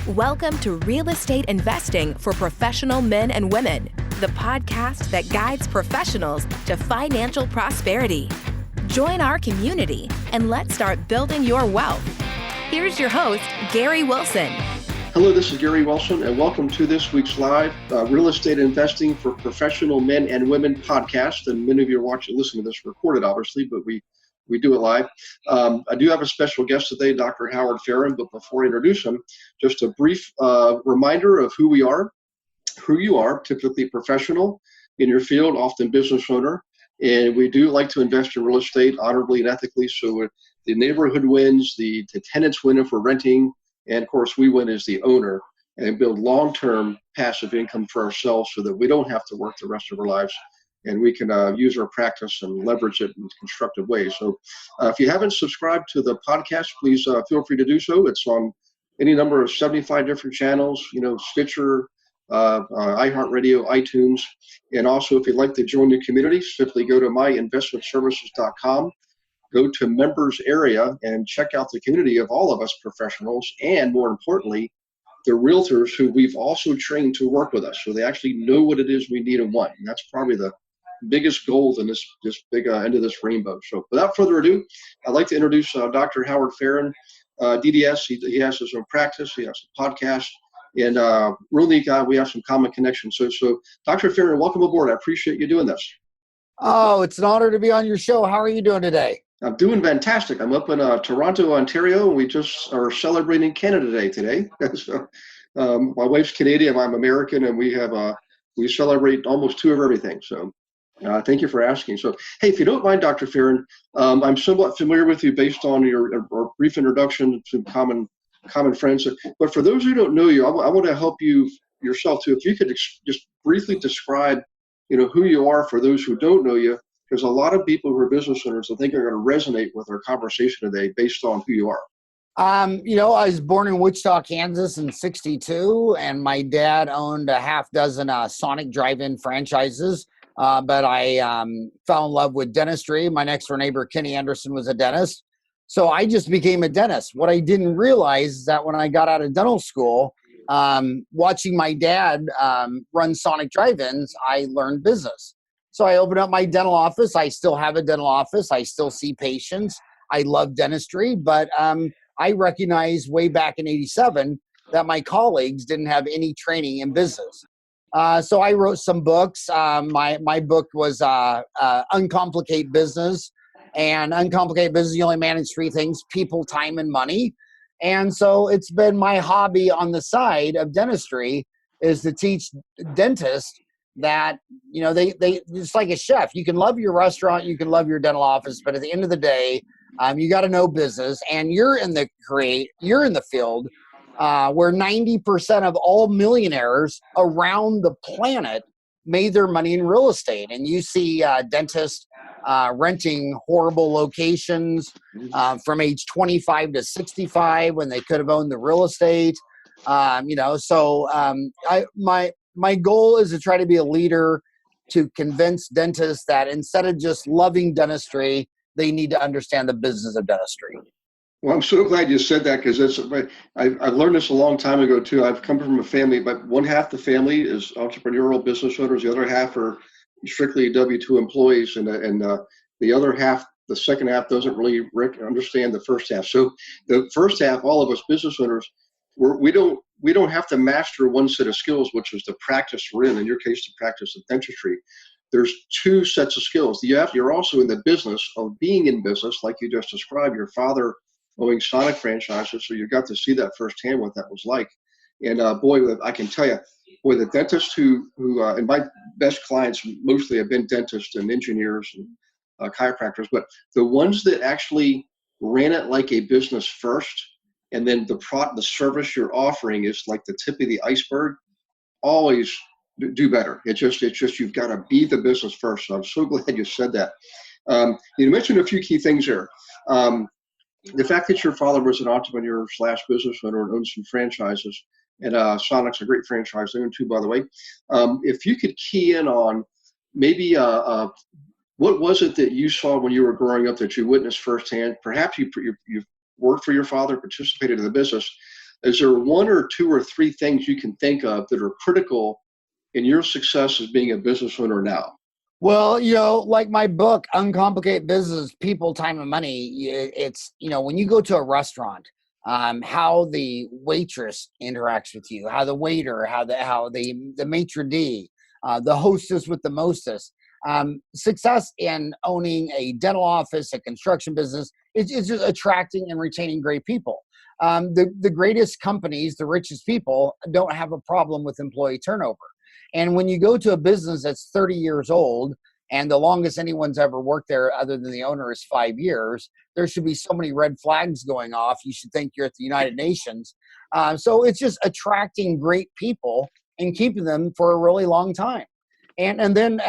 Welcome to Real Estate Investing for Professional Men and Women, the podcast that guides professionals to financial prosperity. Join our community and let's start building your wealth. Here's your host, Gary Wilson. Hello, this is Gary Wilson, and welcome to this week's live Real Estate Investing for Professional Men and Women podcast. And many of you are listening to this recorded, obviously, but we do it live. I do have a special guest today, Dr. Howard Farran, but before I introduce him, just a brief reminder of who we are, who you are, typically professional in your field, often business owner, and we do like to invest in real estate honorably and ethically, so the neighborhood wins, the tenants win if we're renting, and of course we win as the owner, and build long-term passive income for ourselves so that we don't have to work the rest of our lives. And we can use our practice and leverage it in constructive ways. So if you haven't subscribed to the podcast, please feel free to do so. It's on any number of 75 different channels, Stitcher, iHeartRadio, iTunes. And also, if you'd like to join the community, simply go to myinvestmentservices.com, go to members area, and check out the community of all of us professionals, and more importantly, the realtors who we've also trained to work with us. So they actually know what it is we need and want. And that's probably the biggest goal in this big end of this rainbow. So without further ado, I'd like to introduce Dr. Howard Farran, DDS. He has his own practice. He has a podcast, and real neat guy. We have some common connections. So Dr. Farran, welcome aboard. I appreciate you doing this. Oh, it's an honor to be on your show. How are you doing today? I'm doing fantastic. I'm up in Toronto, Ontario, and we just are celebrating Canada Day today. So, my wife's Canadian, I'm American, and we celebrate almost two of everything. So thank you for asking. So, hey, if you don't mind, Dr. Farran, I'm somewhat familiar with you based on your brief introduction to common friends. But for those who don't know you, I want to help you yourself too. If you could just briefly describe, who you are for those who don't know you, because a lot of people who are business owners, I think, are going to resonate with our conversation today based on who you are. I was born in Wichita, Kansas in '62, and my dad owned a half dozen Sonic drive-in franchises. But I fell in love with dentistry. My next door neighbor, Kenny Anderson, was a dentist. So I just became a dentist. What I didn't realize is that when I got out of dental school, watching my dad run Sonic drive-ins, I learned business. So I opened up my dental office. I still have a dental office. I still see patients. I love dentistry, but I recognized way back in '87 that my colleagues didn't have any training in business. So I wrote some books. My book was Uncomplicate Business. And Uncomplicate Business, you only manage three things: people, time, and money. And so it's been my hobby on the side of dentistry is to teach dentists that, they just like a chef. You can love your restaurant, you can love your dental office, but at the end of the day, you got to know business. And you're in the field where 90% of all millionaires around the planet made their money in real estate. And you see dentists renting horrible locations from age 25 to 65 when they could have owned the real estate. My goal is to try to be a leader to convince dentists that instead of just loving dentistry, they need to understand the business of dentistry. Well, I'm so glad you said that, because I've learned this a long time ago too. I've come from a family, but one half the family is entrepreneurial business owners. The other half are strictly W-2 employees, and the other half, the second half, doesn't really understand the first half. So the first half, all of us business owners, we don't have to master one set of skills, which is the practice we're in your case, the practice of dentistry. There's two sets of skills. You're also in the business of being in business, like you just described. Your father owning Sonic franchises, so you got to see that firsthand what that was like. And boy, I can tell you, the dentists who and my best clients mostly have been dentists and engineers and chiropractors, but the ones that actually ran it like a business first, and then the service you're offering is like the tip of the iceberg, always do better. It's just you've got to be the business first. So I'm so glad you said that. You mentioned a few key things here. The fact that your father was an entrepreneur / business owner and owned some franchises, and Sonic's a great franchise they own too, by the way. If you could key in on maybe what was it that you saw when you were growing up that you witnessed firsthand? Perhaps you worked for your father, participated in the business, Is there one or two or three things you can think of that are critical in your success as being a business owner now? Well, like my book, Uncomplicate Business, People, Time, and Money, it's, when you go to a restaurant, how the waitress interacts with you, how the waiter, how the maitre d', the hostess with the mostess. Success in owning a dental office, a construction business, is just attracting and retaining great people. The greatest companies, the richest people, don't have a problem with employee turnover. And when you go to a business that's 30 years old, and the longest anyone's ever worked there other than the owner is 5 years, there should be so many red flags going off. You should think you're at the United Nations. So it's just attracting great people and keeping them for a really long time. And then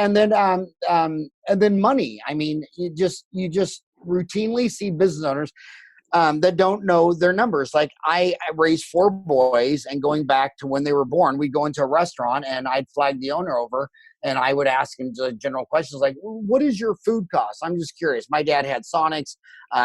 money. I mean, you just routinely see business owners that don't know their numbers. Like I raised 4 boys, and going back to when they were born, we'd go into a restaurant and I'd flag the owner over and I would ask him general questions like, what is your food cost? I'm just curious. My dad had Sonics.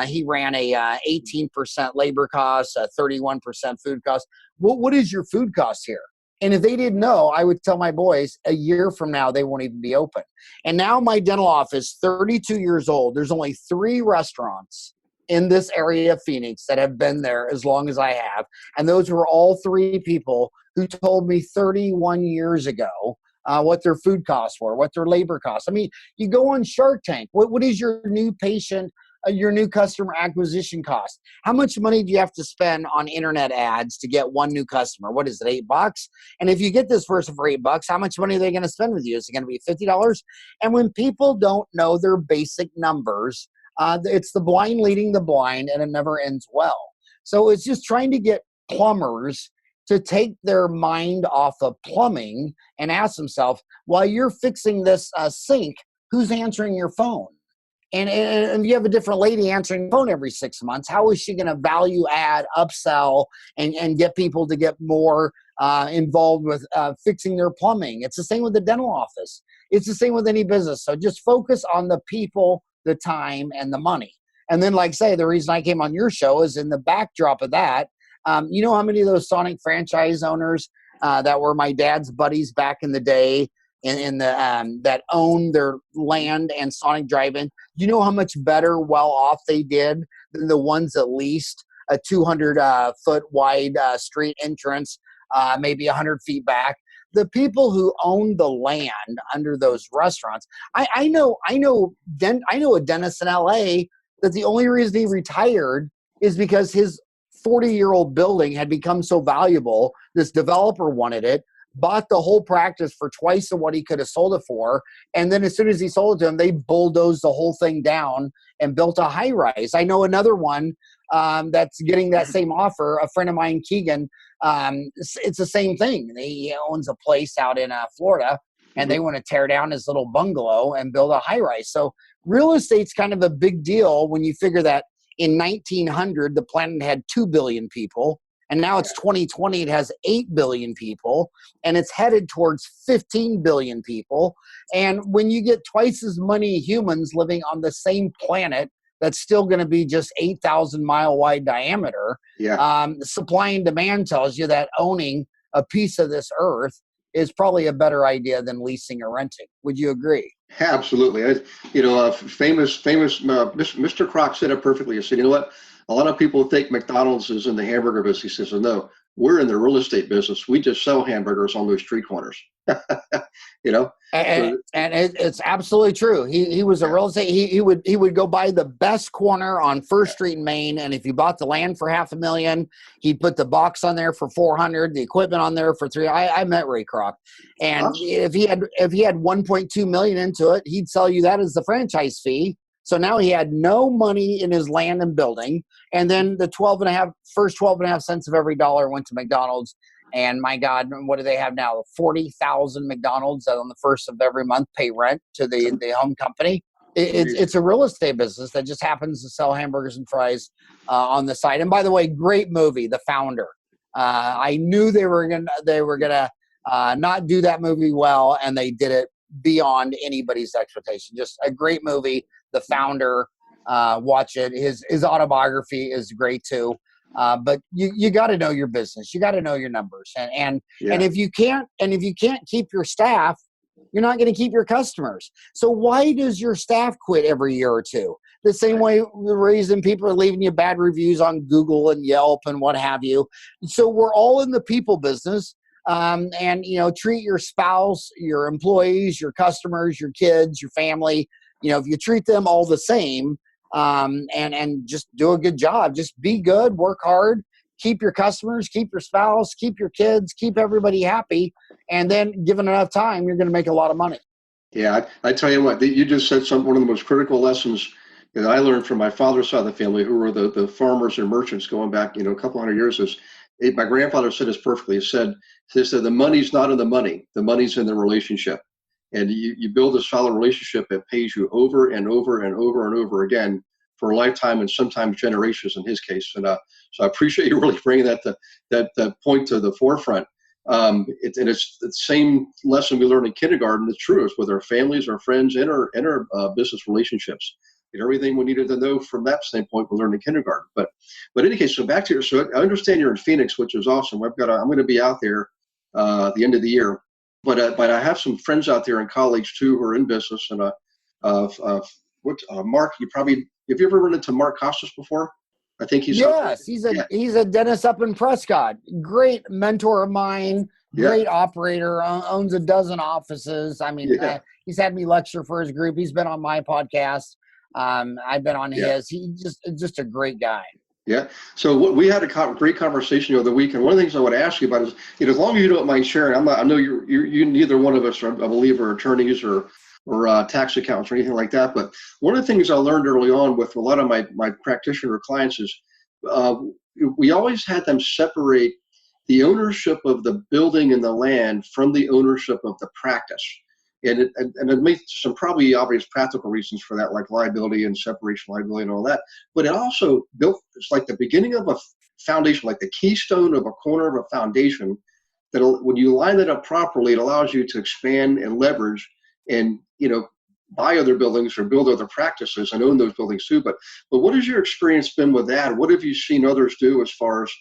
He ran a 18% labor cost, 31% food cost. What is your food cost here? And if they didn't know, I would tell my boys a year from now, they won't even be open. And now my dental office, 32 years old, there's only 3 restaurants in this area of Phoenix that have been there as long as I have. And those were all 3 people who told me 31 years ago what their food costs were, what their labor costs. I mean, you go on Shark Tank. What is your new patient, your new customer acquisition cost? How much money do you have to spend on internet ads to get one new customer? What is it, $8? And if you get this person for $8, how much money are they going to spend with you? Is it going to be $50? And when people don't know their basic numbers, it's the blind leading the blind, and it never ends well. So it's just trying to get plumbers to take their mind off of plumbing and ask themselves, while you're fixing this sink, who's answering your phone? And you have a different lady answering the phone every 6 months. How is she going to value add, upsell, and get people to get more involved with fixing their plumbing? It's the same with the dental office. It's the same with any business. So just focus on the people, the time, and the money. And then, like say, the reason I came on your show is in the backdrop of that. You know how many of those Sonic franchise owners that were my dad's buddies back in the day, in the that owned their land and Sonic Drive-In? You know how much better well off they did than the ones that leased a 200-foot wide street entrance, maybe 100 feet back? The people who own the land under those restaurants, I know a dentist in LA that the only reason he retired is because his 40-year-old building had become so valuable. This developer wanted it, bought the whole practice for twice of what he could have sold it for. And then as soon as he sold it to him, they bulldozed the whole thing down and built a high rise. I know another one that's getting that same offer. A friend of mine, Keegan, it's the same thing. He owns a place out in Florida, and they want to tear down his little bungalow and build a high rise. So real estate's kind of a big deal when you figure that in 1900, the planet had 2 billion people. And now it's 2020, it has 8 billion people, and it's headed towards 15 billion people. And when you get twice as many humans living on the same planet, that's still going to be just 8,000 mile wide diameter. Supply and demand tells you that owning a piece of this earth is probably a better idea than leasing or renting. Would you agree? Absolutely. Famous Mr. Kroc said it perfectly. He said, you know what? A lot of people think McDonald's is in the hamburger business. He says, no, we're in the real estate business. We just sell hamburgers on those street corners. It's absolutely true. He was a real estate. He would go buy the best corner on First Street in Maine, and if you bought the land for $500,000, he'd put the box on there for $400,000, the equipment on there for $300,000. I met Ray Kroc, and awesome. if he had $1.2 million into it, he'd sell you that as the franchise fee. So now he had no money in his land and building, and then the first 12.5 cents of every dollar went to McDonald's. And my God, what do they have now? 40,000 McDonald's that on the first of every month pay rent to the home company. It's a real estate business that just happens to sell hamburgers and fries on the side. And by the way, great movie, The Founder. I knew they were gonna not do that movie well, and they did it beyond anybody's expectation. Just a great movie, The Founder. Watch it. His autobiography is great too. But you got to know your business. You got to know your numbers. And Yeah. if you can't keep your staff, you're not going to keep your customers. So why does your staff quit every year or two? The same way the reason people are leaving you bad reviews on Google and Yelp and what have you. So we're all in the people business. And treat your spouse, your employees, your customers, your kids, your family. If you treat them all the same, and just do a good job, just be good, work hard, keep your customers, keep your spouse, keep your kids, keep everybody happy, and then given enough time, you're going to make a lot of money. Yeah, I tell you what, you just said one of the most critical lessons that I learned from my father's side of the family, who were the farmers and merchants going back, a couple hundred years. My grandfather said this perfectly. He said, the money's not in the money. The money's in the relationship. And you build a solid relationship that pays you over and over and over and over again for a lifetime and sometimes generations in his case. And so I appreciate you really bringing that point to the forefront. It's the same lesson we learned in kindergarten. It's true. It's with our families, our friends, and our business relationships. And everything we needed to know from that standpoint we learned in kindergarten. But in any case, so back to so I understand you're in Phoenix, which is awesome. I'm going to be out there at the end of the year. But I have some friends out there and colleagues too who are in business. And Mark, have you ever run into Mark Costas before? I think he's he's a dentist up in Prescott. Great mentor of mine. Great operator. Owns a dozen offices. I mean, he's had me lecture for his group. He's been on my podcast. I've been on his. He's just a great guy. Yeah. So we had a great conversation the other week, and one of the things I want to ask you about is, as long as you don't mind sharing, I know you neither one of us, I believe, are attorneys or tax accountants or anything like that. But one of the things I learned early on with a lot of my practitioner clients is we always had them separate the ownership of the building and the land from the ownership of the practice. And it makes some probably obvious practical reasons for that, like liability and separation liability and all that. But it also it's like the beginning of a foundation, like the keystone of a corner of a foundation, that when you line it up properly, it allows you to expand and leverage and, buy other buildings or build other practices and own those buildings too. But what has your experience been with that? What have you seen others do as far as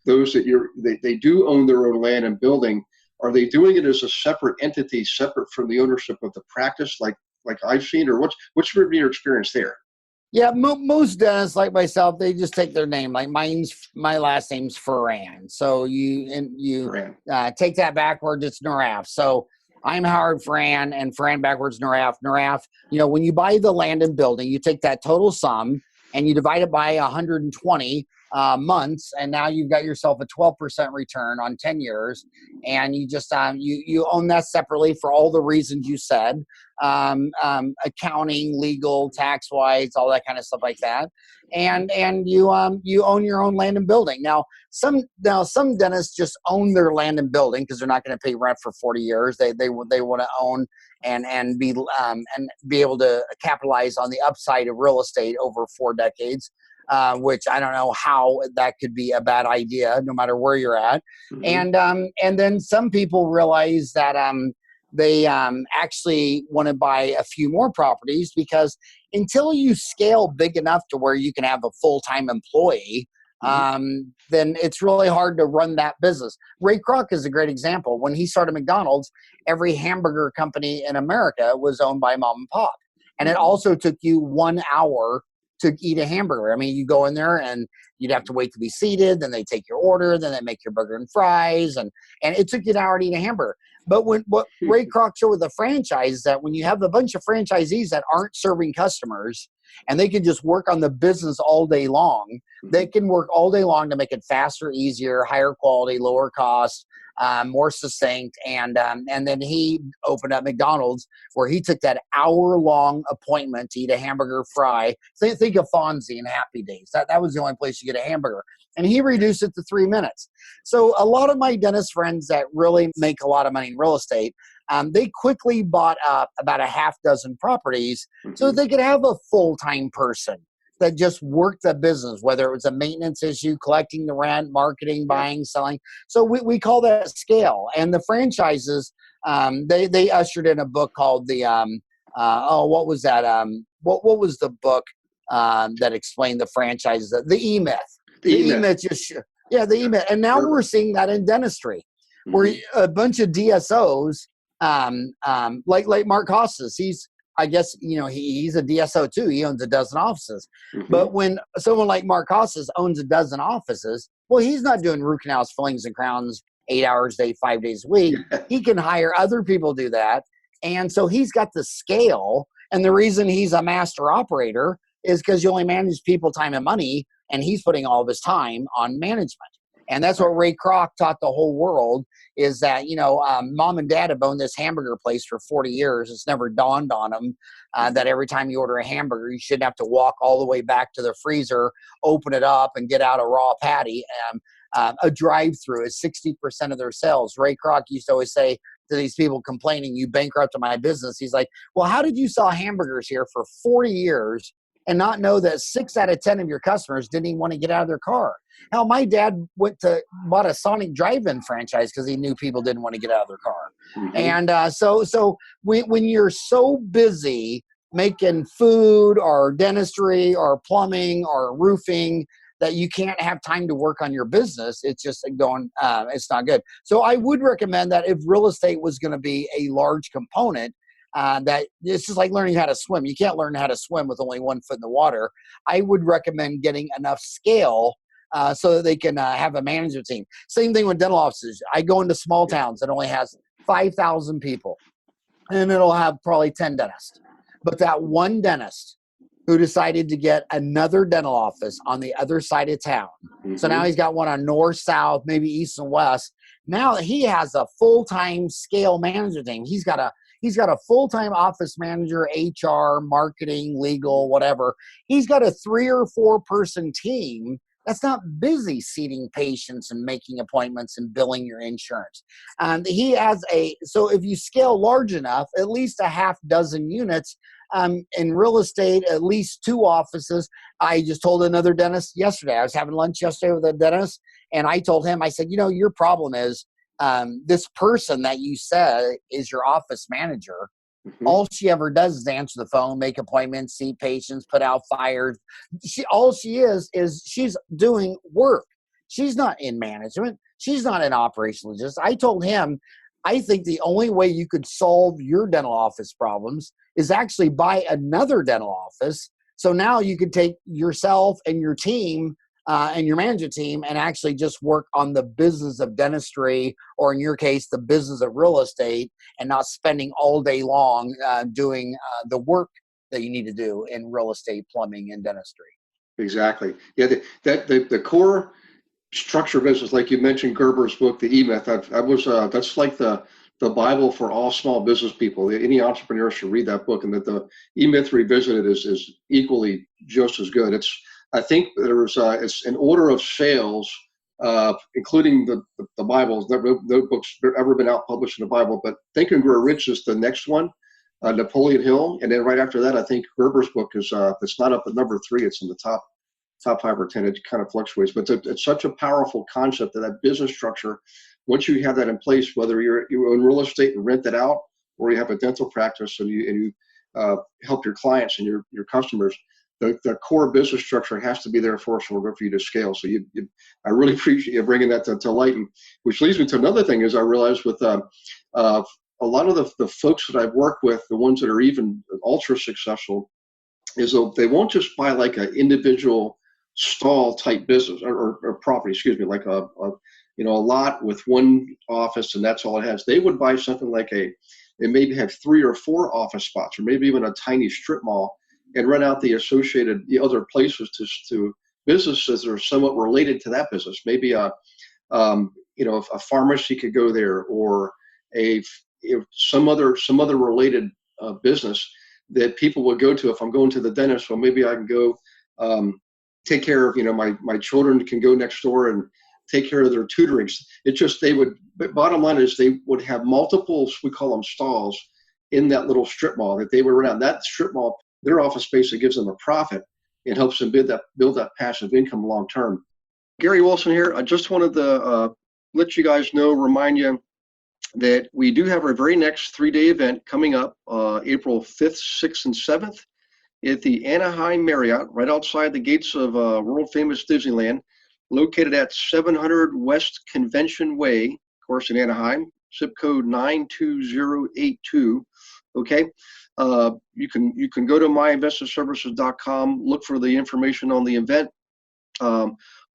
those that they do own their own land and building? Are they doing it as a separate entity, separate from the ownership of the practice, like I've seen, or what's your experience there? Yeah, most dentists like myself, they just take their name. Like my last name's Farran, so you take that backwards, it's Naraf. So I'm Howard Farran, and Farran backwards Naraf. Naraf, when you buy the land and building, you take that total sum and you divide it by 120 months, and now you've got yourself a 12% return on 10 years, and you just you own that separately for all the reasons you said, accounting, legal, tax wise, all that kind of stuff like that, and you own your own land and building. Now some dentists just own their land and building because they're not going to pay rent for 40 years. They want to own and be able to capitalize on the upside of real estate over 4 decades. Which I don't know how that could be a bad idea, no matter where you're at. Mm-hmm. And then some people realize that they actually want to buy a few more properties, because until you scale big enough to where you can have a full-time employee, then it's really hard to run that business. Ray Kroc is a great example. When he started McDonald's, every hamburger company in America was owned by mom and pop. And it also took you 1 hour to eat a hamburger. I mean, you go in there and you'd have to wait to be seated, then they take your order, then they make your burger and fries, and it took you an hour to eat a hamburger. But what Ray Kroc showed with the franchise is that when you have a bunch of franchisees that aren't serving customers and they can just work on the business all day long, they can work all day long to make it faster, easier, higher quality, lower cost, more succinct. And then he opened up McDonald's, where he took that hour-long appointment to eat a hamburger fry. Think of Fonzie and Happy Days. That was the only place you get a hamburger. And he reduced it to 3 minutes. So a lot of my dentist friends that really make a lot of money in real estate, they quickly bought up about a half dozen properties so that they could have a full-time person that just worked the business, whether it was a maintenance issue, collecting the rent, marketing, buying, selling. So we call that scale. And the franchises, they ushered in a book called what was that? What was the book that explained the franchises? The Emyth. The Emyth the Emyth. And now we're seeing that in dentistry, where a bunch of DSOs, like Mark Costas, he's a DSO too. He owns a dozen offices. But when someone like Mark Costas owns a dozen offices, well, he's not doing root canals, fillings, and crowns 8 hours a day, 5 days a week. He can hire other people to do that. And so he's got the scale. And the reason he's a master operator is because you only manage people, time, and money. And he's putting all of his time on management. And that's what Ray Kroc taught the whole world, is that, mom and dad have owned this hamburger place for 40 years. It's never dawned on them that every time you order a hamburger, you shouldn't have to walk all the way back to the freezer, open it up, and get out a raw patty. A drive-through is 60% of their sales. Ray Kroc used to always say to these people complaining, "You bankrupted my business." He's like, well, how did you sell hamburgers here for 40 years and not know that 6 out of 10 of your customers didn't even want to get out of their car? Hell, my dad bought a Sonic drive-in franchise because he knew people didn't want to get out of their car. And so when you're so busy making food or dentistry or plumbing or roofing that you can't have time to work on your business, it's just it's not good. So I would recommend that if real estate was going to be a large component, that it's just like learning how to swim. You can't learn how to swim with only 1 foot in the water. I would recommend getting enough scale so that they can have a management team. Same thing with dental offices. I go into small towns that only has 5,000 people, and it'll have probably 10 dentists. But that one dentist who decided to get another dental office on the other side of town. So now he's got one on north, south, maybe east and west. Now he has a full-time scale management team. He's got a full-time office manager, HR, marketing, legal, whatever. He's got a 3 or 4 person team that's not busy seating patients and making appointments and billing your insurance. So if you scale large enough, at least a half dozen units. In real estate, at least 2 offices. I just told another dentist yesterday. I was having lunch yesterday with a dentist, and I told him, I said, your problem is this person that you said is your office manager. All she ever does is answer the phone, make appointments, see patients, put out fires. All she is she's doing work. She's not in management. She's not in operational logistics. I told him, I think the only way you could solve your dental office problems is actually buy another dental office. So now you could take yourself and your team and your management team and actually just work on the business of dentistry, or in your case, the business of real estate, and not spending all day long doing the work that you need to do in real estate, plumbing, and dentistry. Exactly. Yeah, the core structure business, like you mentioned, Gerber's book, The Emyth. That's like the Bible for all small business people. Any entrepreneur should read that book, and that the Emyth Revisited is equally just as good. I think it's an order of sales, including the Bible. No book's ever been out published in the Bible, but Think and Grow Rich is the next one, Napoleon Hill, and then right after that, I think Gerber's book is. It's not up at number 3. It's in the top 5 or 10. It kind of fluctuates, but it's such a powerful concept that business structure. Once you have that in place, whether you own real estate and rent it out, or you have a dental practice and you help your clients and your customers, the core business structure has to be there for you to scale. So I really appreciate you bringing that to light, which leads me to another thing. Is I realized with a lot of the folks that I've worked with, the ones that are even ultra successful, is they won't just buy like an individual stall type business or property, like a lot with one office and that's all it has. They would buy something like they maybe have 3 or 4 office spots, or maybe even a tiny strip mall, and rent out the other places to businesses that are somewhat related to that business. Maybe a pharmacy could go there, or some other related business that people would go to. If I'm going to the dentist, well, maybe I can go take care of, my children can go next door and take care of their tutoring. Bottom line is they would have multiple, we call them stalls, in that little strip mall that they would run out. That strip mall, their office space, that gives them a profit and helps them build that passive income long term. Gary Wilson here. I just wanted to let you guys know, remind you that we do have our very next 3-day event coming up April 5th, 6th, and 7th at the Anaheim Marriott, right outside the gates of world famous Disneyland. located at 700 West Convention Way, of course, in Anaheim, zip code 92082. Okay. You can go to myinvestmentservices.com, look for the information on the event.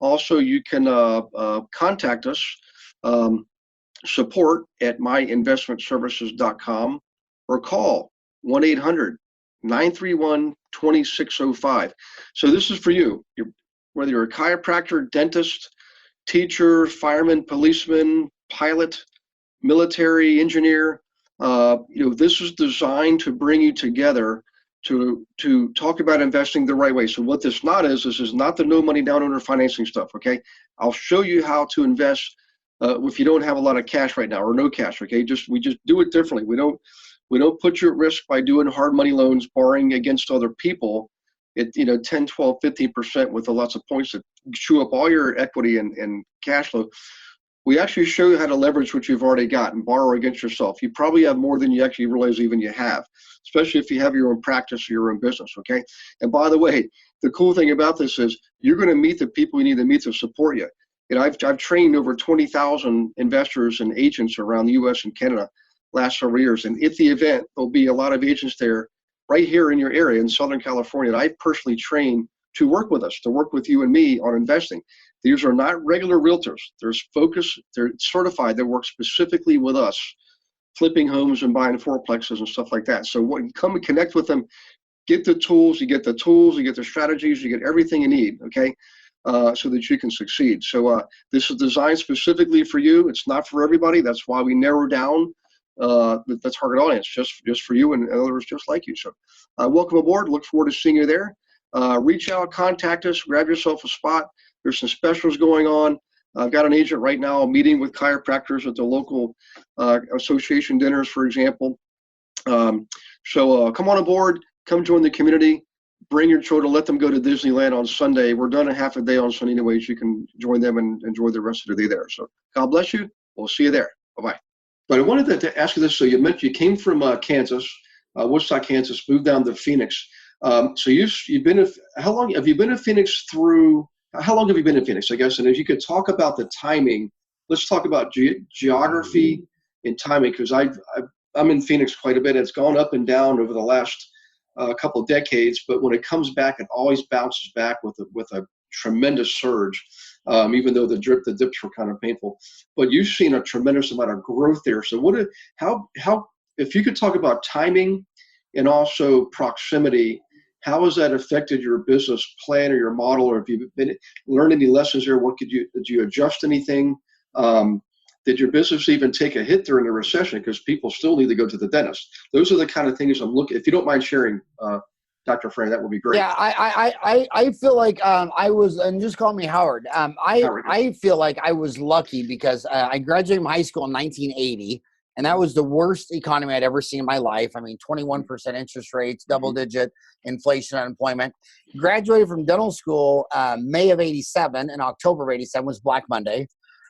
Also, you can contact us, support at myinvestmentservices.com, or call 1-800-931-2605. So this is for you. Whether you're a chiropractor, dentist, teacher, fireman, policeman, pilot, military, engineer, this is designed to bring you together to talk about investing the right way. So what this is not the no money down owner financing stuff. Okay, I'll show you how to invest if you don't have a lot of cash right now or no cash. Okay, we just do it differently. We don't put you at risk by doing hard money loans, borrowing against other people at 10, 12, 15% with lots of points that chew up all your equity and cash flow. We actually show you how to leverage what you've already got and borrow against yourself. You probably have more than you actually realize even you have, especially if you have your own practice or your own business, okay? And by the way, the cool thing about this is you're going to meet the people you need to meet to support you. I've trained over 20,000 investors and agents around the U.S. and Canada last several years. And at the event, there'll be a lot of agents there right here in your area in Southern California that I personally train to work with us, to work with you and me on investing. These are not regular realtors. They're certified. They work specifically with us, flipping homes and buying fourplexes and stuff like that. So come and connect with them, get the tools, you get the strategies, you get everything you need, okay, so that you can succeed. So this is designed specifically for you. It's not for everybody. That's why we narrow down the target audience, just for you and others just like you. So welcome aboard. Look forward to seeing you there. Reach out, contact us, grab yourself a spot. There's some specials going on. I've got an agent right now meeting with chiropractors at the local association dinners, for example. So come on aboard, come join the community, bring your children, let them go to Disneyland on Sunday. We're done a half a day on Sunday anyways. You can join them and enjoy the rest of the day there. So God bless you. We'll see you there. Bye-bye. But I wanted to ask you this. So you mentioned you came from Kansas, Woodstock, Kansas, moved down to Phoenix. So you've been, how long have you been in Phoenix how long have you been in Phoenix, I guess? And if you could talk about the timing, let's talk about geography and timing, because I'm in Phoenix quite a bit. It's gone up and down over the last couple of decades, but when it comes back, it always bounces back with a tremendous surge, even though the dips were kind of painful. But you've seen a tremendous amount of growth there. So if you could talk about timing and also proximity, how has that affected your business plan or your model, or have you learned any lessons there? Did you adjust anything? Did your business even take a hit during the recession? Because people still need to go to the dentist. Those are the kind of things I'm looking. If you don't mind sharing, Dr. Farran, that would be great. Yeah, I feel like I was, and just call me Howard. I feel like I was lucky because I graduated from high school in 1980. And that was the worst economy I'd ever seen in my life. I mean, 21% interest rates, double-digit inflation, unemployment. Graduated from dental school May of 87, and October of 87 was Black Monday.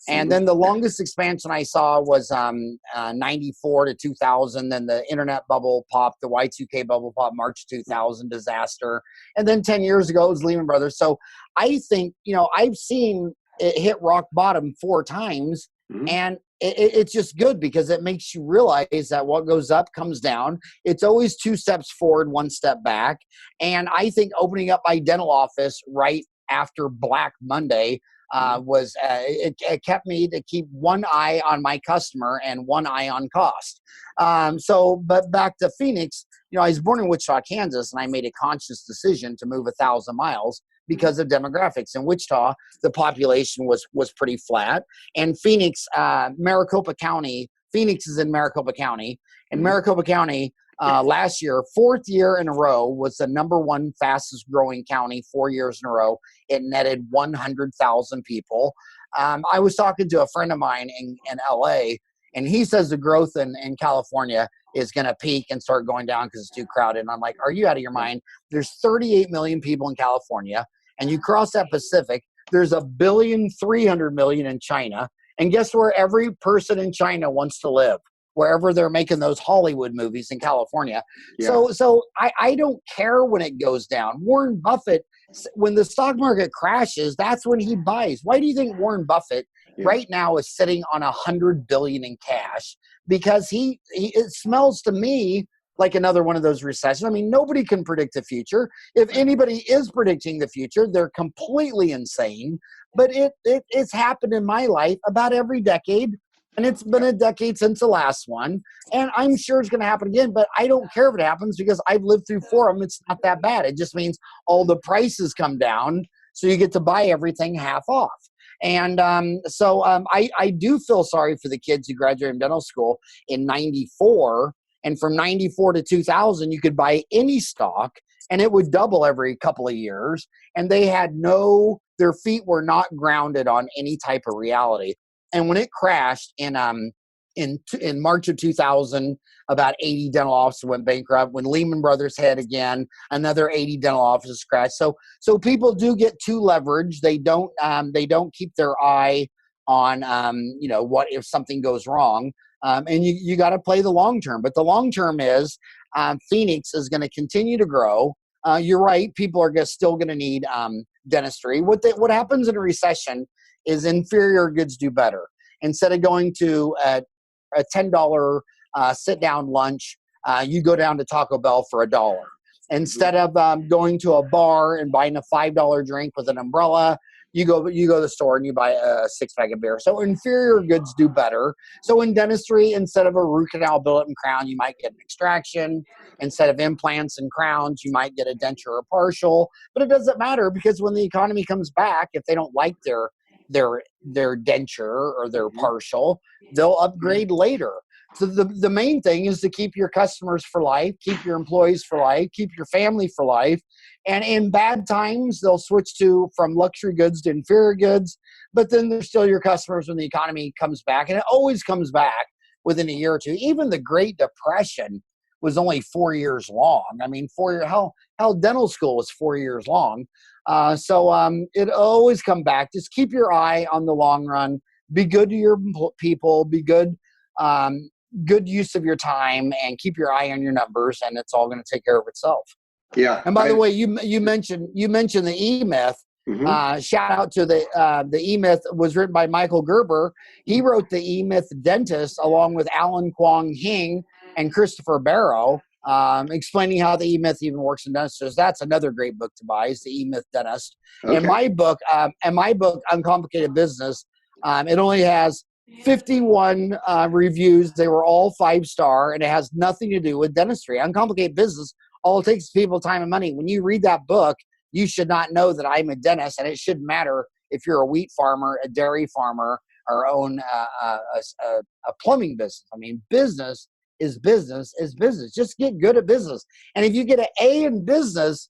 And then the longest expansion I saw was 94 to 2000. Then the internet bubble popped, the Y2K bubble popped, March 2000 disaster. And then 10 years ago, it was Lehman Brothers. So I think, I've seen it hit rock bottom 4 times. And it's just good because it makes you realize that what goes up comes down. It's always 2 steps forward, 1 step back. And I think opening up my dental office right after Black Monday it kept me to keep one eye on my customer and one eye on cost. But back to Phoenix, I was born in Wichita, Kansas, and I made a conscious decision to move 1,000 miles because of demographics. In Wichita, the population was pretty flat. And Phoenix, Maricopa County, Phoenix is in Maricopa County. And Maricopa County, last year, 4th year in a row, was the #1 fastest growing county 4 years in a row. It netted 100,000 people. I was talking to a friend of mine in LA, and he says the growth in California is going to peak and start going down because it's too crowded. And I'm like, are you out of your mind? There's 38 million people in California, and you cross that Pacific, there's 1.3 billion in China. And guess where every person in China wants to live? wherever they're making those Hollywood movies in California. Yeah. So I don't care when it goes down. Warren Buffett, when the stock market crashes, that's when he buys. Why do you think Warren Buffett right now is sitting on $100 billion in cash? Because it smells to me like another one of those recessions. I mean, nobody can predict the future. If anybody is predicting the future, they're completely insane. But it's happened in my life about every decade, and it's been a decade since the last one. And I'm sure it's going to happen again, but I don't care if it happens because I've lived through 4 of them. It's not that bad. It just means all the prices come down, so you get to buy everything half off. And I do feel sorry for the kids who graduated from dental school in 94. And from 94 to 2000, you could buy any stock and it would double every couple of years. And they had their feet were not grounded on any type of reality. And when it crashed in March of 2000, about 80 dental offices went bankrupt. When Lehman Brothers hit again, another 80 dental offices crashed. So people do get too leveraged. They don't keep their eye on what if something goes wrong. And you got to play the long term. But the long term is Phoenix is going to continue to grow. You're right. People are still going to need dentistry. What happens in a recession is inferior goods do better. Instead of going to a $10 sit-down lunch, you go down to Taco Bell for $1. Instead of going to a bar and buying a $5 drink with an umbrella, you go to the store and you buy a 6-pack of beer. So inferior goods do better. So in dentistry, instead of a root canal, billet, and crown, you might get an extraction. Instead of implants and crowns, you might get a denture or partial. But it doesn't matter because when the economy comes back, if they don't like their denture or their partial, they'll upgrade later. So the main thing is to keep your customers for life, keep your employees for life, keep your family for life. And in bad times, they'll switch from luxury goods to inferior goods, but then they're still your customers when the economy comes back. And it always comes back within a year or two. Even the Great Depression was only 4 years long. I mean, 4 years, hell, dental school was 4 years long. So it always come back. Just keep your eye on the long run. Be good to your people. Be good use of your time, and keep your eye on your numbers, and it's all going to take care of itself. Yeah. And by the way, you mentioned the Emyth. Shout out to the Emyth was written by Michael Gerber. He wrote the Emyth Dentist along with Alan Kwong Hing and Christopher Barrow, explaining how the Emyth even works in dentistry. So that's another great book to buy, is the Emyth Dentist. Okay. And my book, Uncomplicated Business, it only has 51 reviews. They were all 5-star, and it has nothing to do with dentistry. Uncomplicated Business, all it takes is people time and money. When you read that book, you should not know that I'm a dentist, and it shouldn't matter if you're a wheat farmer, a dairy farmer, or own a plumbing business. I mean, business is business is business. Just get good at business. And if you get an A in business,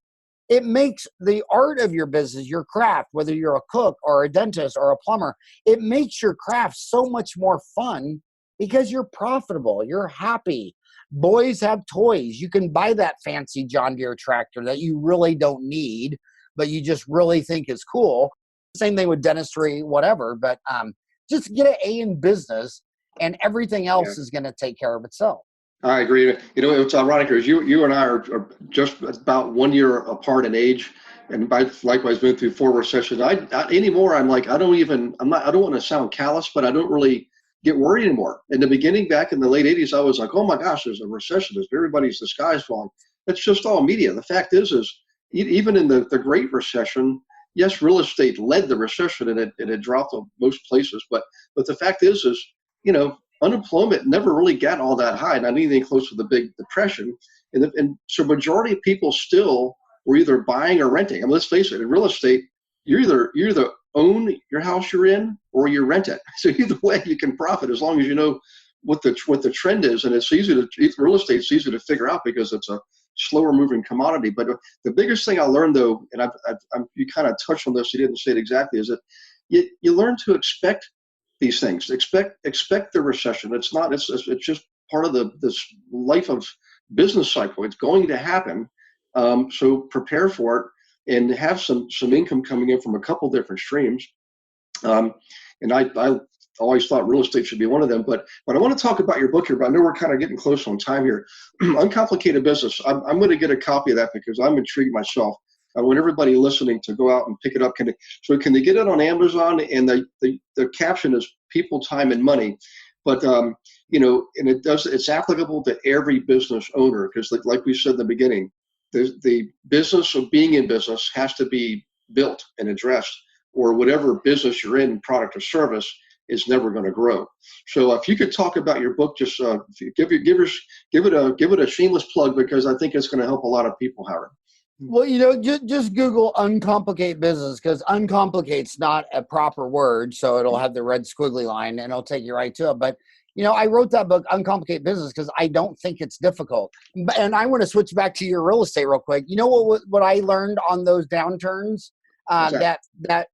it makes the art of your business, your craft, whether you're a cook or a dentist or a plumber, it makes your craft so much more fun because you're profitable, you're happy. Boys have toys. You can buy that fancy John Deere tractor that you really don't need, but you just really think is cool. Same thing with dentistry, whatever. But just get an A in business, and everything else is going to take care of itself. I agree. You know, it's ironic because you and I are just about 1 year apart in age, and I likewise been through 4 recessions. I anymore, I'm like, I don't want to sound callous, but I don't really get worried anymore. In the beginning, back in the late 80s, I was like, oh my gosh, there's a recession. Everybody's, the sky's falling. It's just all media. The fact is even in the Great Recession, yes, real estate led the recession, and it dropped in most places. But the fact is, you know, unemployment never really got all that high, not anything close to the big depression. And so majority of people still were either buying or renting. I mean, let's face it, in real estate, you either own your house you're in or you rent it. So either way you can profit as long as you know what the trend is. And it's real estate's easy to figure out because it's a slower moving commodity. But the biggest thing I learned though, and you kind of touched on this, you didn't say it exactly, is that you learn to expect these things. Expect the recession. It's just part of this life of business cycle. It's going to happen. So prepare for it and have some income coming in from a couple different streams. And I always thought real estate should be one of them. But I want to talk about your book here, but I know we're kind of getting close on time here. Uncomplicated Business. I'm going to get a copy of that because I'm intrigued myself. I want everybody listening to go out and pick it up. Can they get it on Amazon? And the caption is People, Time, and Money. But and it's applicable to every business owner because, like we said in the beginning, the business of being in business has to be built and addressed, or whatever business you're in, product or service, is never going to grow. So if you could talk about your book, just give it a shameless plug because I think it's going to help a lot of people, Howard. Well, just Google Uncomplicate Business because uncomplicate's not a proper word. So it'll have the red squiggly line and it'll take you right to it. But, I wrote that book, Uncomplicate Business, because I don't think it's difficult. And I want to switch back to your real estate real quick. You know what I learned on those downturns? That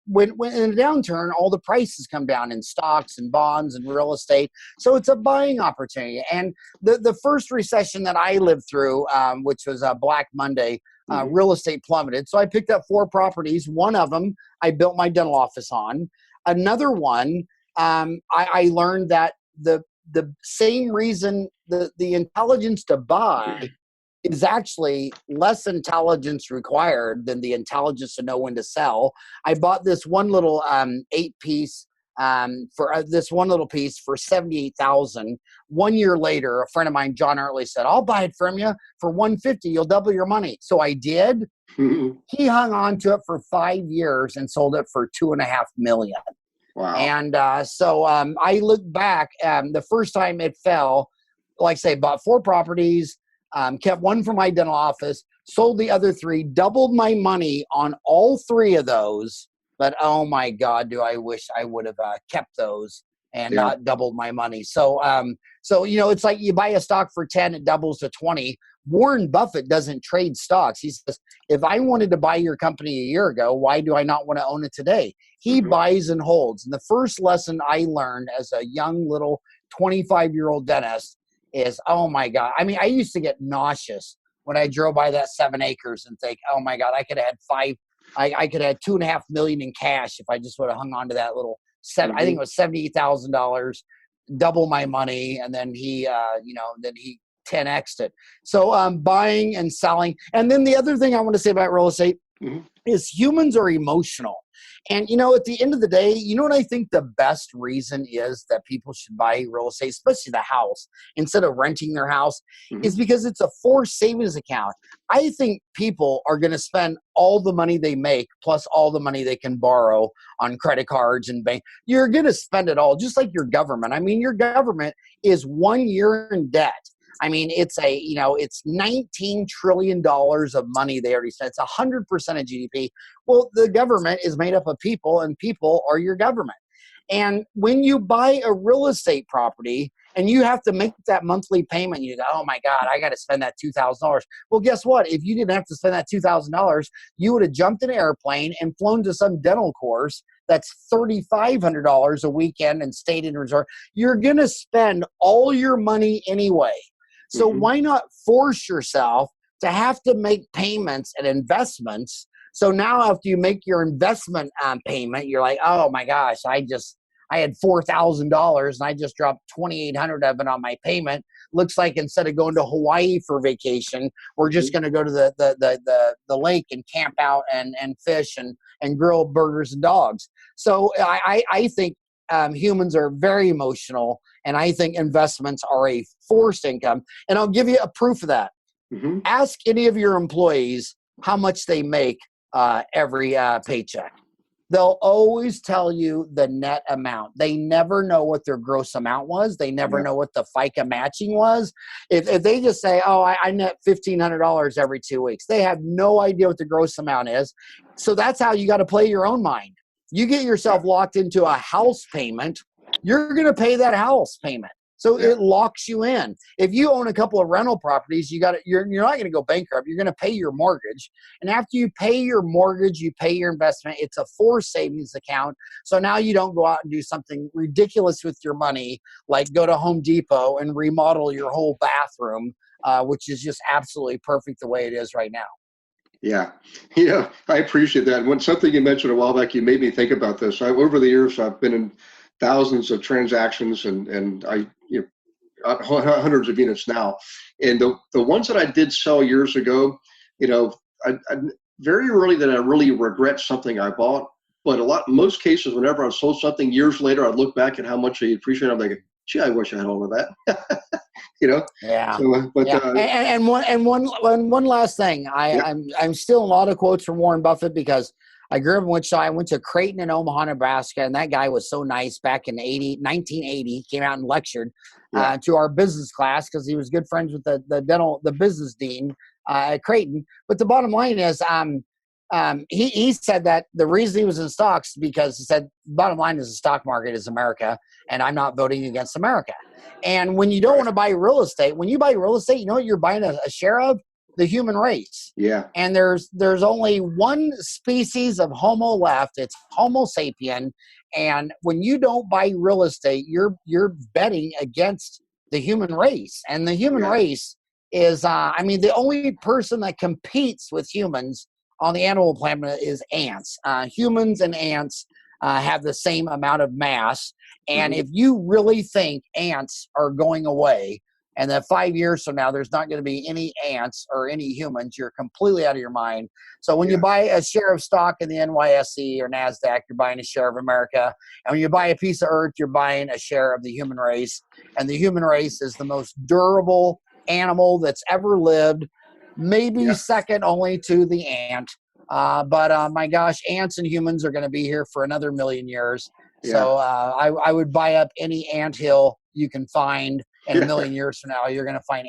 when in a downturn, all the prices come down in stocks and bonds and real estate. So it's a buying opportunity. And the first recession that I lived through, which was a Black Monday, real estate plummeted. So I picked up 4 properties. One of them I built my dental office on. Another one, I learned that the same reason the intelligence to buy is actually less intelligence required than the intelligence to know when to sell. I bought this one little 8-piece for this one little piece for $78,000. 1 year later, a friend of mine, John Early, said, "I'll buy it from you for $150. You'll double your money." So I did. He hung on to it for 5 years and sold it for $2.5 million. Wow. And so I look back, the first time it fell, like I say, bought 4 properties, kept one for my dental office, sold the other 3, doubled my money on all 3 of those. But oh my God, do I wish I would have kept those and not doubled my money. So, it's like you buy a stock for 10, it doubles to 20. Warren Buffett doesn't trade stocks. He says, if I wanted to buy your company a year ago, why do I not want to own it today? He buys and holds. And the first lesson I learned as a young little 25-year-old dentist is, oh my God. I mean, I used to get nauseous when I drove by that 7 acres and think, oh my God, I could have had I could have $2.5 million in cash if I just would have hung on to that little I think it was $78,000, double my money. And then he 10x'd it. So buying and selling. And then the other thing I want to say about real estate is humans are emotional. And, at the end of the day, what I think the best reason is that people should buy real estate, especially the house, instead of renting their house, is because it's a forced savings account. I think people are going to spend all the money they make plus all the money they can borrow on credit cards and bank. You're going to spend it all, just like your government. I mean, your government is 1 year in debt. I mean, it's $19 trillion of money they already spent. It's 100% of GDP. Well, the government is made up of people, and people are your government. And when you buy a real estate property and you have to make that monthly payment, you go, oh my God, I got to spend that $2,000. Well, guess what? If you didn't have to spend that $2,000, you would have jumped an airplane and flown to some dental course that's $3,500 a weekend and stayed in resort. You're going to spend all your money anyway. So why not force yourself to have to make payments and investments? So now after you make your investment payment, you're like, oh my gosh, I had $4,000 and I just dropped $2,800 of it on my payment. Looks like instead of going to Hawaii for vacation, we're just going to go to the lake and camp out and fish and grill burgers and dogs. So I think humans are very emotional, and I think investments are a forced income. And I'll give you a proof of that. Ask any of your employees how much they make every paycheck. They'll always tell you the net amount. They never know what their gross amount was. They never know what the FICA matching was. If they just say, oh, I net $1,500 every 2 weeks, they have no idea what the gross amount is. So that's how you got to play your own mind. You get yourself locked into a house payment, you're going to pay that house payment. So it locks you in. If you own a couple of rental properties, you're not going to go bankrupt. You're going to pay your mortgage. And after you pay your mortgage, you pay your investment. It's a forced savings account. So now you don't go out and do something ridiculous with your money, like go to Home Depot and remodel your whole bathroom, which is just absolutely perfect the way it is right now. Yeah, I appreciate that. When something you mentioned a while back, you made me think about this. Over the years, I've been in thousands of transactions, and I, hundreds of units now. And the ones that I did sell years ago, I very rarely did I really regret something I bought. But most cases, whenever I sold something years later, I'd look back at how much I appreciate it. I'm like, gee, I wish I had all of that. Yeah. So, but yeah. And one last thing, I'm stealing a lot of quotes from Warren Buffett because I grew up in Wichita. I went to Creighton in Omaha, Nebraska, and that guy was so nice back in 1980. He came out and lectured to our business class because he was good friends with the business dean at Creighton. But the bottom line is, he said that the reason he was in stocks because he said bottom line is the stock market is America, and I'm not voting against America. And when you don't want to buy real estate, when you buy real estate, you know what you're buying a share of? The human race. Yeah. And there's only one species of Homo left. It's Homo sapien. And when you don't buy real estate, you're betting against the human race. And the human race is, the only person that competes with humans on the animal planet is ants. Humans and ants have the same amount of mass. And if you really think ants are going away, and that 5 years from now, there's not going to be any ants or any humans, you're completely out of your mind. So when you buy a share of stock in the NYSE or NASDAQ, you're buying a share of America. And when you buy a piece of earth, you're buying a share of the human race. And the human race is the most durable animal that's ever lived, maybe second only to the ant. But my gosh, ants and humans are going to be here for another million years. Yeah. So I would buy up any anthill you can find. And a million years from now, you're going to find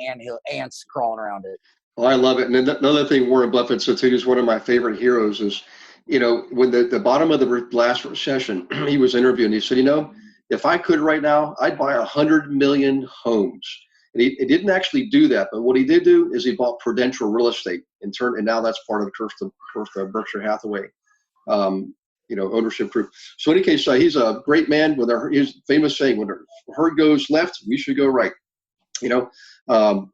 ants crawling around it. Well, I love it. And then another thing Warren Buffett said too, he's one of my favorite heroes, is, when the bottom of the last recession, he was interviewed and he said, if I could right now, I'd buy 100 million homes. And he didn't actually do that. But what he did do is he bought Prudential Real Estate and now that's part of the Berkshire Hathaway ownership group. So in any case, he's a great man with his famous saying, when the herd goes left, we should go right. I love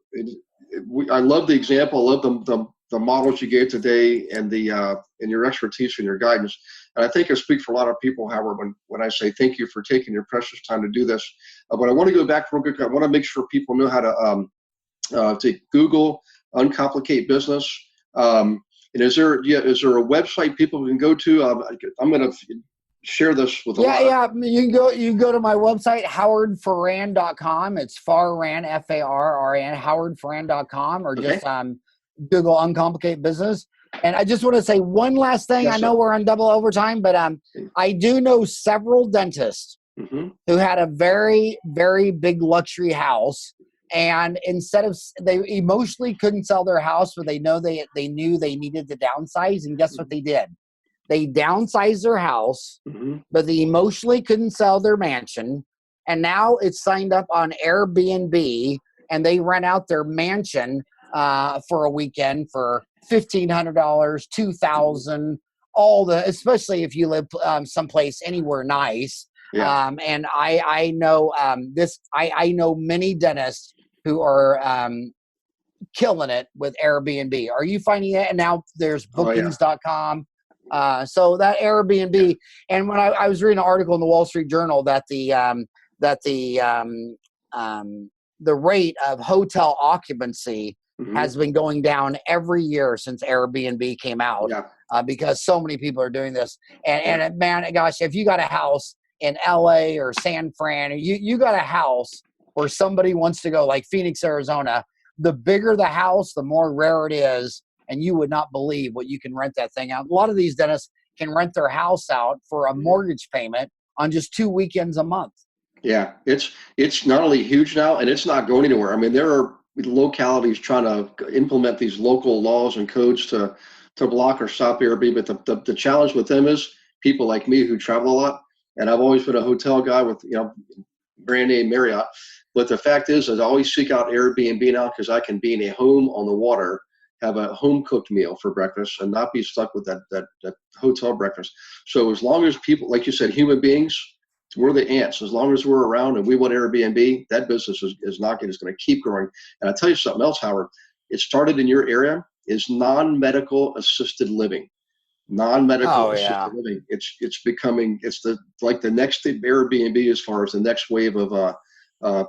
the example. I love the models you gave today and and your expertise and your guidance. And I think I speak for a lot of people, Howard, when I say thank you for taking your precious time to do this. But I want to go back real quick. I want to make sure people know how to Google Uncomplicate Business. And is there a website people can go to? I'm going to share this with a lot. You can go to my website, howardfarran.com. It's Farran, Farran, howardfarran.com, or just Google Uncomplicate Business. And I just want to say one last thing. Yes, I know we're on double overtime, but I do know several dentists who had a very, very big luxury house. And they emotionally couldn't sell their house, but they knew they needed to downsize. And guess what they did? They downsized their house, but they emotionally couldn't sell their mansion. And now it's signed up on Airbnb, and they rent out their mansion for a weekend for $1,500, $2,000, especially if you live someplace anywhere nice. Yeah. And I know I know many dentists who are killing it with Airbnb. Are you finding that? And now there's bookings.com. So that Airbnb, and when I was reading an article in the Wall Street Journal that the rate of hotel occupancy has been going down every year since Airbnb came out, because so many people are doing this. And man, gosh, if you got a house in LA or San Fran, you got a house where somebody wants to go, like Phoenix, Arizona, the bigger the house, the more rare it is. And you would not believe what you can rent that thing out. A lot of these dentists can rent their house out for a mortgage payment on just 2 weekends a month. Yeah, it's not only huge now, and it's not going anywhere. I mean, there are localities trying to implement these local laws and codes to block or stop Airbnb. But the challenge with them is people like me who travel a lot, and I've always been a hotel guy with brand name Marriott. But the fact is I always seek out Airbnb now because I can be in a home on the water, have a home cooked meal for breakfast, and not be stuck with that hotel breakfast. So as long as people, like you said, human beings, we're the ants. As long as we're around and we want Airbnb, that business is going to keep growing. And I'll tell you something else, Howard. It started in your area is non-medical assisted living. non-medical Oh yeah. assisted living. It's becoming, it's the next Airbnb as far as the next wave of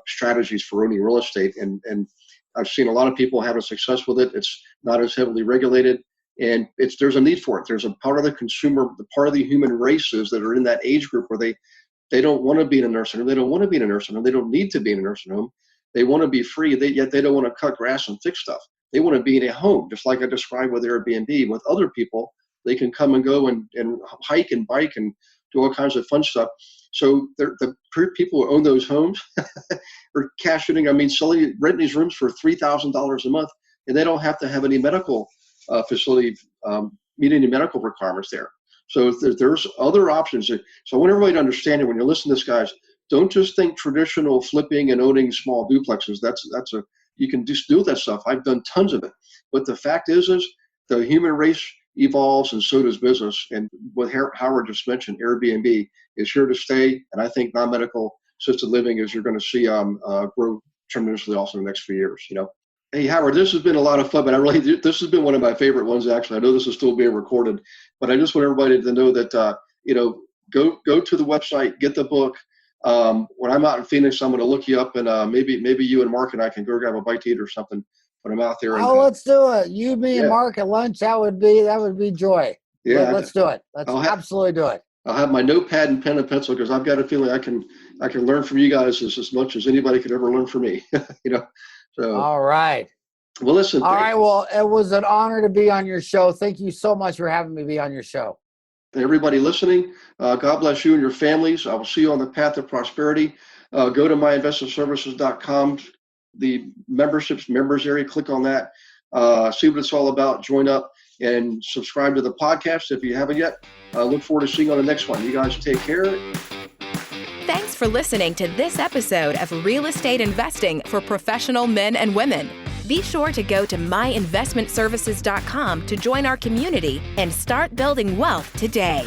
strategies for owning real estate. And I've seen a lot of people having success with it. It's not as heavily regulated, and there's a need for it. There's a part of the consumer, the part of the human races that are in that age group where they don't want to be in a nursing home. They don't want to be in a nursing home. They don't need to be in a nursing home. They want to be free, yet they don't want to cut grass and fix stuff. They want to be in a home, just like I described with Airbnb. With other people, they can come and go and hike and bike and do all kinds of fun stuff. So the people who own those homes are cashing in. I mean, renting these rooms for $3,000 a month, and they don't have to have any medical facility meet any medical requirements there. So there's other options. So I want everybody to understand it when you listen to this, guys. Don't just think traditional flipping and owning small duplexes. You can just do that stuff. I've done tons of it. But the fact is the human race evolves, and so does business. And what Howard just mentioned, Airbnb is here to stay. And I think non-medical assisted living is you're going to see grow tremendously also in the next few years. Hey, Howard, this has been a lot of fun, but this has been one of my favorite ones, actually. I know this is still being recorded, but I just want everybody to know that, go to the website, get the book. When I'm out in Phoenix, I'm going to look you up, and maybe you and Mark and I can go grab a bite to eat or something when I'm out there. Let's do it. You, me, and Mark at lunch. That would be joy. Yeah, let's do it. Let's absolutely do it. I'll have my notepad and pen and pencil, because I've got a feeling I can learn from you guys as much as anybody could ever learn from me. So. All right. Well, listen. All right. Well, it was an honor to be on your show. Thank you so much for having me be on your show. Everybody listening, God bless you and your families. I will see you on the path of prosperity. Go to myinvestorservices.com, the members area, click on that, see what it's all about, join up, and subscribe to the podcast if you haven't yet. Look forward to seeing you on the next one. You guys take care. Thanks for listening to this episode of Real Estate Investing for Professional Men and Women. Be sure to go to myinvestmentservices.com to join our community and start building wealth today.